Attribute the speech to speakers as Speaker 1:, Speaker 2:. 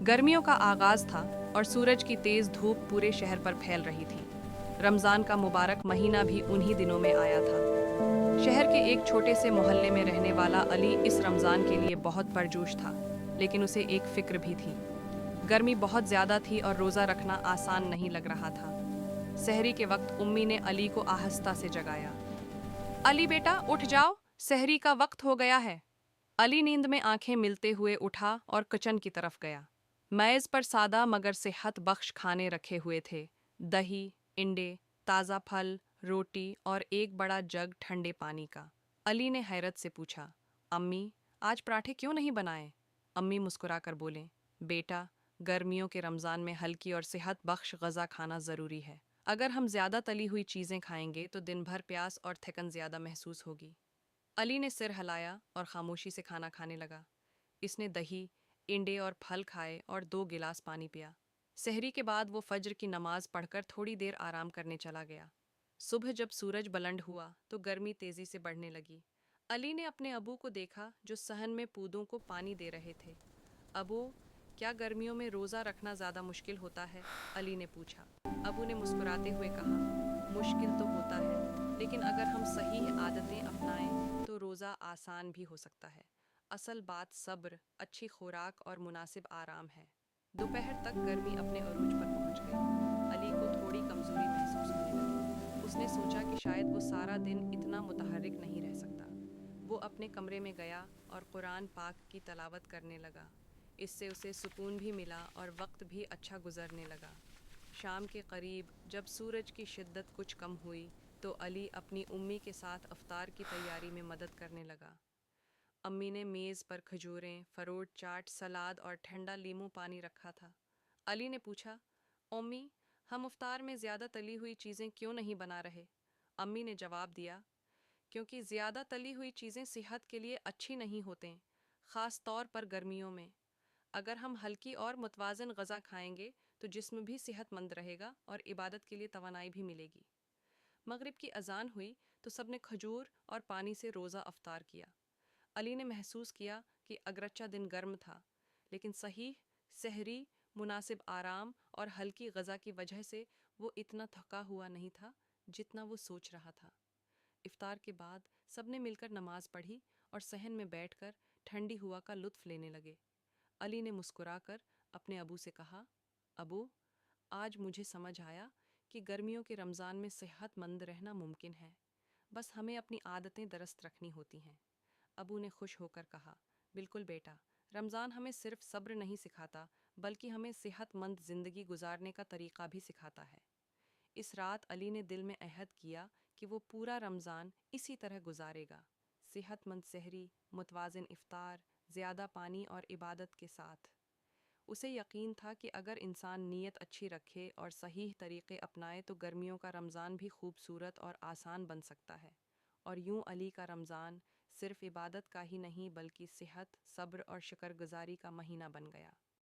Speaker 1: गर्मियों का आगाज था और सूरज की तेज धूप पूरे शहर पर फैल रही थी। रमजान का मुबारक महीना भी उन्हीं दिनों में आया था। शहर के एक छोटे से मोहल्ले में रहने वाला अली इस रमजान के लिए बहुत परजोश था, लेकिन उसे एक फिक्र भी थी। गर्मी बहुत ज्यादा थी और रोजा रखना आसान नहीं लग रहा था। सहरी के वक्त उम्मी ने अली को आहिस्ता से जगाया। अली बेटा उठ जाओ, सहरी का वक्त हो गया है। अली नींद में आंखें मिलते हुए उठा और किचन की तरफ गया। मेज पर सादा मगर सेहत बख्श खाने रखे हुए थे। दही, इंडे, ताज़ा फल, रोटी और एक बड़ा जग ठंडे पानी का। अली ने हैरत से पूछा, अम्मी, आज पराठे क्यों नहीं बनाए? अम्मी मुस्कुराकर बोले, बेटा, गर्मियों के रमज़ान में हल्की और सेहत बख्श गज़ा खाना ज़रूरी है। अगर हम ज़्यादा तली हुई चीज़ें खाएंगे तो दिन भर प्यास और थकन ज़्यादा महसूस होगी। अली ने सिर हिलाया और खामोशी से खाना खाने लगा। इसने दही, इंडे और फल खाए और 2 गिलास पानी पिया। सहरी के बाद वो फज्र की नमाज पढ़कर थोड़ी देर आराम करने चला गया। सुबह जब सूरज बुलंद हुआ तो गर्मी तेजी से बढ़ने लगी। अली ने अपने अबू को देखा जो सहन में पौधों को पानी दे रहे थे। अबू, क्या गर्मियों में रोज़ा रखना ज़्यादा मुश्किल होता है? अली ने पूछा। अबू ने मुस्कुराते हुए कहा, मुश्किल तो होता है, लेकिन अगर हम सही आदतें अपनाएं तो रोज़ा आसान भी हो सकता है। असल बात सब्र, अच्छी खुराक और मुनासिब आराम है। दोपहर तक गर्मी अपने अरूज पर पहुंच गई। अली को थोड़ी कमजोरी महसूस होने लगी। उसने सोचा कि शायद वो सारा दिन इतना मुतहर्रिक नहीं रह सकता। वो अपने कमरे में गया और कुरान पाक की तलावत करने लगा। इससे उसे सुकून भी मिला और वक्त भी अच्छा गुजरने लगा। शाम के करीब जब सूरज की शिद्दत कुछ कम हुई तो अली अपनी उम्मी के साथ अफ्तार की तैयारी में मदद करने लगा। अम्मी ने मेज़ पर खजूरें, फरोट चाट, सलाद और ठंडा लीमू पानी रखा था। अली ने पूछा, अम्मी, हम इफ्तार में ज़्यादा तली हुई चीज़ें क्यों नहीं बना रहे? अम्मी ने जवाब दिया, क्योंकि ज़्यादा तली हुई चीज़ें सेहत के लिए अच्छी नहीं होते, ख़ास तौर पर गर्मियों में। अगर हम हल्की और मुतवाज़न ग़ज़ा खाएंगे तो जिस्म भी सेहतमंद रहेगा और इबादत के लिए तवानाई भी मिलेगी। मगरिब की अजान हुई तो सबने खजूर और पानी से रोज़ा अफ्तार किया। अली ने महसूस किया कि अगरचा दिन गर्म था, लेकिन सही सहरी, मुनासिब आराम और हल्की ग़ज़ा की वजह से वो इतना थका हुआ नहीं था जितना वो सोच रहा था। इफ्तार के बाद सबने मिलकर नमाज पढ़ी और सहन में बैठकर ठंडी हवा का लुत्फ़ लेने लगे। अली ने मुस्कुराकर अपने अबू से कहा, अबू, आज मुझे समझ आया कि गर्मियों के रमज़ान में सेहतमंद रहना मुमकिन है, बस हमें अपनी आदतें दुरुस्त रखनी होती हैं। अबू ने खुश होकर कहा, बिल्कुल बेटा, रमज़ान हमें सिर्फ सब्र नहीं सिखाता बल्कि हमें सेहतमंद ज़िंदगी गुजारने का तरीक़ा भी सिखाता है। इस रात अली ने दिल में अहद किया कि वो पूरा रमज़ान इसी तरह गुजारेगा, सेहतमंद सहरी, मुतवाज़िन इफ्तार, ज़्यादा पानी और इबादत के साथ। उसे यकीन था कि अगर इंसान नीयत अच्छी रखे और सही तरीक़े अपनाए तो गर्मियों का रमज़ान भी खूबसूरत और आसान बन सकता है। और यूं अली का रमज़ान सिर्फ इबादत का ही नहीं बल्कि सेहत, सब्र और शुक्रगुजारी का महीना बन गया।